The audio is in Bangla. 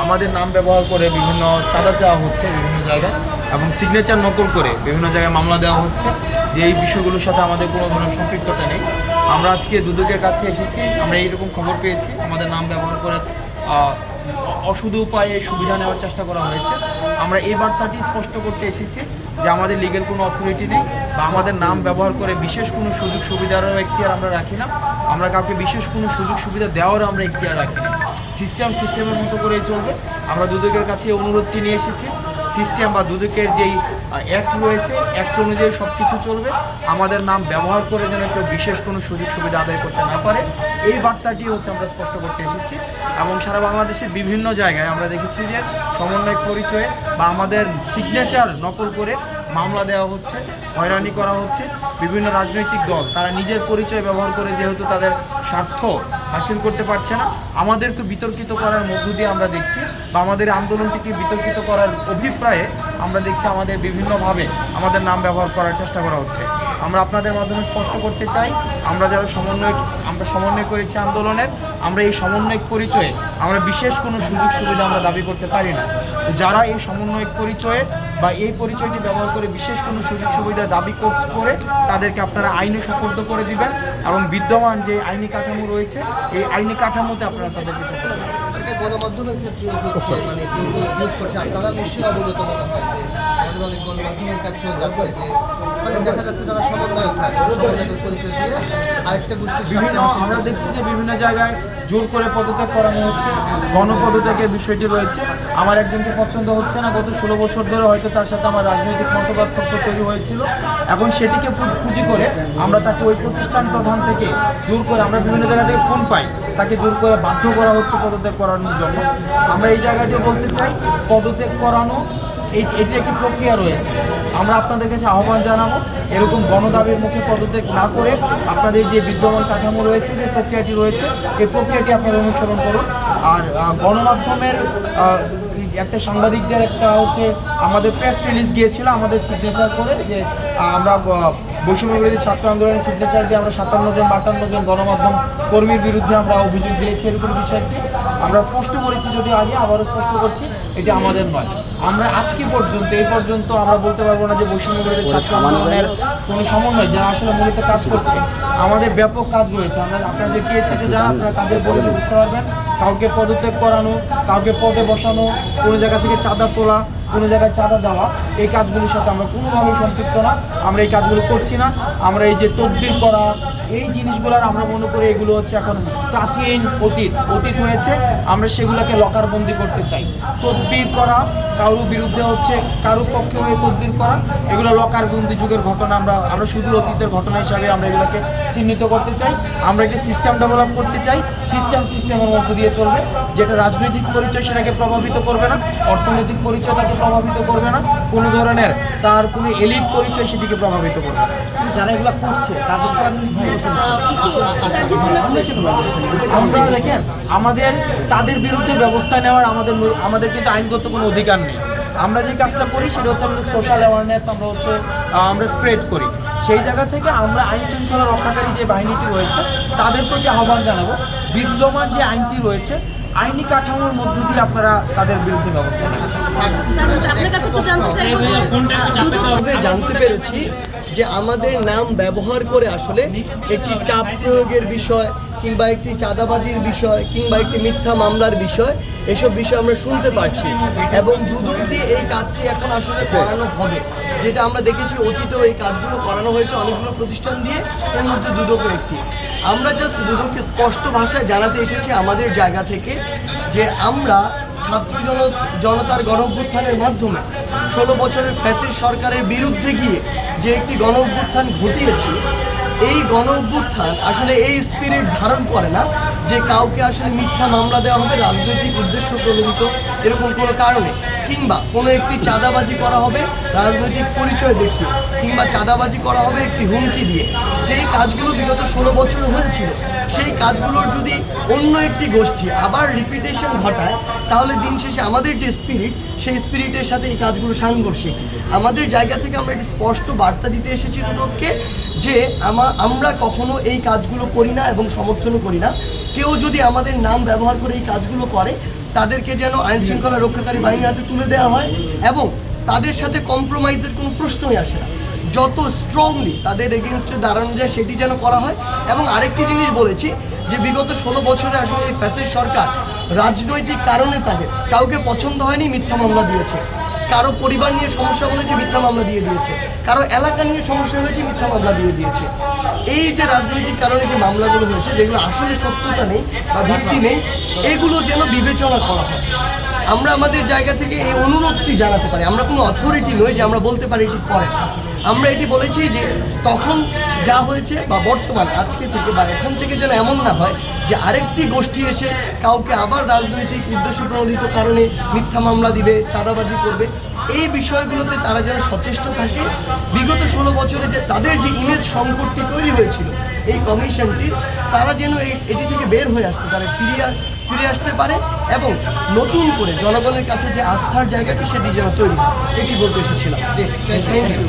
আমাদের নাম ব্যবহার করে বিভিন্ন চাঁদা চাওয়া হচ্ছে বিভিন্ন জায়গায় এবং সিগনেচার নকল করে বিভিন্ন জায়গায় মামলা দেওয়া হচ্ছে, যে এই বিষয়গুলোর সাথে আমাদের কোনো ধরনের সম্পৃক্ততা নেই। আমরা আজকে দুদকের কাছে এসেছি, আমরা এইরকম খবর পেয়েছি আমাদের নাম ব্যবহার করে অসুধ উপায়ে সুবিধা নেওয়ার চেষ্টা করা হয়েছে। আমরা এই বার্তাটি স্পষ্ট করতে এসেছি যে আমাদের লিগ্যাল কোনো অথরিটি নেই বা আমাদের নাম ব্যবহার করে বিশেষ কোনো সুযোগ সুবিধারও এখতিয়ার আমরা রাখি না। আমরা কাউকে বিশেষ কোনো সুযোগ সুবিধা দেওয়ারও আমরা এখতিয়ার রাখি না। সিস্টেমের মতো করেই চলবে। আমরা দুদকের কাছে অনুরোধটি নিয়ে এসেছি, সিস্টেম বা দুদকের যেই অ্যাক্ট রয়েছে অ্যাক্ট অনুযায়ী সব কিছু চলবে। আমাদের নাম ব্যবহার করে যেন কেউ বিশেষ কোনো সুযোগ সুবিধা আদায় করতে না পারে, এই বার্তাটি আমরা স্পষ্ট করতে এসেছি। এবং সারা বাংলাদেশের বিভিন্ন জায়গায় আমরা দেখেছি যে সমন্বয়ক পরিচয়ে বা আমাদের সিগনেচার নকল করে মামলা দেওয়া হচ্ছে, হয়রানি করা হচ্ছে। বিভিন্ন রাজনৈতিক দল তারা নিজের পরিচয় ব্যবহার করে যেহেতু তাদের স্বার্থ হাসিল করতে পারছে না, আমাদেরকে বিতর্কিত করার মধ্য দিয়ে আমরা দেখছি বা আমাদের আন্দোলনটিকে বিতর্কিত করার অভিপ্রায়ে আমরা দেখছি আমাদের বিভিন্নভাবে আমাদের নাম ব্যবহার করার চেষ্টা করা হচ্ছে। আমরা আপনাদের মাধ্যমে স্পষ্ট করতে চাই, আমরা যারা সমন্বয় করেছি আন্দোলনের, আমরা এই সমন্বয়ক পরিচয়ে আমরা বিশেষ কোনো সুযোগ সুবিধা আমরা দাবি করতে পারি না। তো যারা এই সমন্বয়ক পরিচয়ে বা এই পরিচয়টি ব্যবহার করে বিশেষ কোনো সুযোগ সুবিধা দাবি করে তাদেরকে আপনারা আইনে সোপর্দ করে দিবেন এবং বিদ্যমান যে আইনি কাঠামো রয়েছে এই আইনি কাঠামোতে আপনারা তাদেরকে সোপর্দ করবেন। গণমাধ্যমের ক্ষেত্রে হচ্ছে মানে ইউজ করছে, আপনারা নিশ্চয়ই অবগত মনে হয় যে আমাদের অনেক গণমাধ্যমের কাছেও যাচ্ছে যে মানে দেখা যাচ্ছে তারা সমন্বয়ক না, সমন্বয়কের পরিচয় দিয়ে আরেকটা গোষ্ঠীর বিভিন্ন আমরা দেখছি যে বিভিন্ন জায়গায় জোর করে পদত্যাগ করানো হচ্ছে, গণপদত্যাগের বিষয়টি রয়েছে। আমার একজনকে পছন্দ হচ্ছে না, গত 16 বছর ধরে হয়তো তার সাথে আমার রাজনৈতিক মতপার্থক্য তৈরি হয়েছিল, এখন সেটিকে পুঁজি করে আমরা তাকে ওই প্রতিষ্ঠান প্রধান থেকে জোর করে, আমরা বিভিন্ন জায়গা থেকে ফোন পাই, তাকে জোর করে বাধ্য করা হচ্ছে পদত্যাগ করানোর জন্য। আমরা এই জায়গাটিও বলতে চাই, পদত্যাগ করানো এটির একটি প্রক্রিয়া রয়েছে। আমরা আপনাদের কাছে আহ্বান জানাবো, এরকম গণদাবির মুখে পদত্যাগ না করে আপনাদের যে বিদ্যমান কাঠামো রয়েছে, যে প্রক্রিয়াটি রয়েছে, এই প্রক্রিয়াটি আপনারা অনুসরণ করুন। আর গণমাধ্যমের একটা সাংবাদিকদের একটা আমাদের প্রেস রিলিজ গিয়েছিল আমাদের সিগনেচার করে, যে আমরা বৈষম্য বিরোধী ছাত্র আন্দোলনের সিগনেচার দিয়ে আমরা 57 জন 52 জন গণমাধ্যম কর্মীর বিরুদ্ধে আমরা অভিযোগ দিয়েছি। এরকম বিষয়টি আমরা স্পষ্ট করেছি, যদি আগে আবারও স্পষ্ট করছি, এটি আমাদের নয়। আমরা আজকে পর্যন্ত আমরা বলতে পারবো না যে বৈষম্য বিরোধী ছাত্র আন্দোলনের কোনো সমন্বয় যারা আসলে মূলত কাজ করছে। আমাদের ব্যাপক কাজ রয়েছে। আপনাদের টিএসসিতে যারা আপনারা কাজের বলে বুঝতে পারবেন, কাউকে পদত্যাগ করানো, কাউকে পদে বসানো, কোনো জায়গা থেকে চাঁদা তোলা, কোনো জায়গায় চাঁদা দেওয়া, এই কাজগুলির সাথে আমরা কোনোভাবেই সম্পৃক্ত না। আমরা এই কাজগুলো করছি না। আমরা এই যে তদবির করা, এই জিনিসগুলোর আমরা মনে করি এগুলো এখন প্রাচীন অতীত হয়েছে। আমরা সেগুলোকে লকারবন্দি করতে চাই। তদবির করা, কারোর বিরুদ্ধে কারোর পক্ষে হয়ে তদবির করা, এগুলো লকারবন্দি যুগের ঘটনা। আমরা সুদূর অতীতের ঘটনা হিসাবে আমরা এগুলোকে চিহ্নিত করতে চাই। আমরা একটা সিস্টেম ডেভেলপ করতে চাই, সিস্টেমের মধ্য দিয়ে চলবে, যেটা রাজনৈতিক পরিচয় সেটাকে প্রভাবিত করবে না, অর্থনৈতিক পরিচয়টাকে প্রভাবিত করবে না, কোনো ধরনের তার কোনো এলিট পরিচয় সেটিকে প্রভাবিত করবে না। যারা এগুলো করছে তাদেরকে আমরা দেখেন, তাদের বিরুদ্ধে ব্যবস্থা নেওয়ার আমাদের কিন্তু আইনগত কোনো অধিকার নেই। আমরা যে কাজটা করি সেটা আমরা সোশ্যাল অ্যাওয়ারনেস আমরা স্প্রেড করি। সেই জায়গা থেকে আমরা আইন শৃঙ্খলা রক্ষাকারী যে বাহিনীটি রয়েছে তাদের প্রতি আহ্বান জানাবো, বিদ্যমান যে আইনটি রয়েছে আইনি কাঠামোর মধ্য দিয়ে আপনারা তাদের বিরুদ্ধে ব্যবস্থা নেবেন। জানতে পেরেছি যে আমাদের নাম ব্যবহার করে আসলে একটি চাপ প্রয়োগের বিষয় কিংবা একটি চাঁদাবাজির বিষয় কিংবা একটি মিথ্যা মামলার বিষয়, এসব বিষয় আমরা শুনতে পারছি এবং দুদক দিয়ে এই কাজটি এখন আসলে করানো হবে। যেটা আমরা দেখেছি অতীতেও এই কাজগুলো করানো হয়েছে অনেকগুলো প্রতিষ্ঠান দিয়ে, এর মধ্যে দুদকও একটি। আমরা জাস্ট দুদককে স্পষ্ট ভাষায় জানাতে এসেছি আমাদের জায়গা থেকে যে আমরা ছাত্র জনতার গণ-অভ্যুত্থানের মাধ্যমে 16 বছরের ফ্যাসিস্ট সরকারের বিরুদ্ধে গিয়ে যে একটি গণ-অভ্যুত্থান ঘটিয়েছি, এই গণ-অভ্যুত্থান আসলে এই স্পিরিট ধারণ করে না যে কাউকে আসলে মিথ্যা মামলা দেওয়া হবে রাজনৈতিক উদ্দেশ্য প্রণোদিত এরকম কোনো কারণে, কিংবা কোনো একটি চাঁদাবাজি করা হবে রাজনৈতিক পরিচয় দেখিয়ে, কিংবা চাঁদাবাজি করা হবে একটি হুমকি দিয়ে। যেই কাজগুলো বিগত 16 বছর হয়েছিল, সেই কাজগুলোর যদি অন্য একটি গোষ্ঠী আবার রিপিটেশন ঘটায়, তাহলে দিন শেষে আমাদের যে স্পিরিট, সেই স্পিরিটের সাথে এই কাজগুলো সাংঘর্ষিক। আমাদের জায়গা থেকে আমরা একটি স্পষ্ট বার্তা দিতে এসেছি দুদককে যে আমরা কখনো এই কাজগুলো করি না এবং সমর্থনও করি না। কেউ যদি আমাদের নাম ব্যবহার করে এই কাজগুলো করে, তাদেরকে যেন আইন শৃঙ্খলা রক্ষাকারী বাহিনীর হাতে তুলে দেওয়া হয় এবং তাদের সাথে কম্প্রোমাইজের কোনো প্রশ্নই আসে না। যত স্ট্রংলি তাদের এগেনস্টে দাঁড়ানো যায় সেটি যেন করা হয়। এবং আরেকটি জিনিস বলেছি যে বিগত 16 বছরে আসলে এই ফ্যাসিস্ট সরকার রাজনৈতিক কারণে তাদের কাউকে পছন্দ হয়নি, মিথ্যা মামলা দিয়েছে। কারো পরিবার নিয়ে সমস্যা হয়েছে, মিথ্যা মামলা দিয়ে দিয়েছে। কারো এলাকা নিয়ে সমস্যা হয়েছে, মিথ্যা মামলা দিয়ে দিয়েছে। এই যে রাজনৈতিক কারণে যে মামলাগুলো হয়েছে, যেগুলো আসলে সত্যতা নেই বা ভিত্তি নেই, এগুলো যেন বিবেচনা করা হয়। আমরা আমাদের জায়গা থেকে এই অনুরোধটি জানাতে পারি। আমরা কোনো অথরিটি নই যে আমরা বলতে পারি এটি করেন। আমরা এটি বলেছি যে তখন যা হয়েছে বা বর্তমান আজকে থেকে বা এখন থেকে যেন এমন না হয় যে আরেকটি গোষ্ঠী এসে কাউকে আবার রাজনৈতিক উদ্দেশ্য প্রণোদিত কারণে মিথ্যা মামলা দিবে, চাঁদাবাজি করবে। এই বিষয়গুলোতে তারা যেন সচেষ্ট থাকে। বিগত 16 বছরে যে তাদের যে ইমেজ সংকটটি তৈরি হয়েছিল এই কমিশনটির, তারা যেন এটি থেকে বের হয়ে আসতে পারে, ফিরে আসতে পারে এবং নতুন করে জনগণের কাছে যে আস্থার জায়গাটি সেটি যেন তৈরি হয়, এটি বলতে এসেছিলাম। যে থ্যাংক ইউ।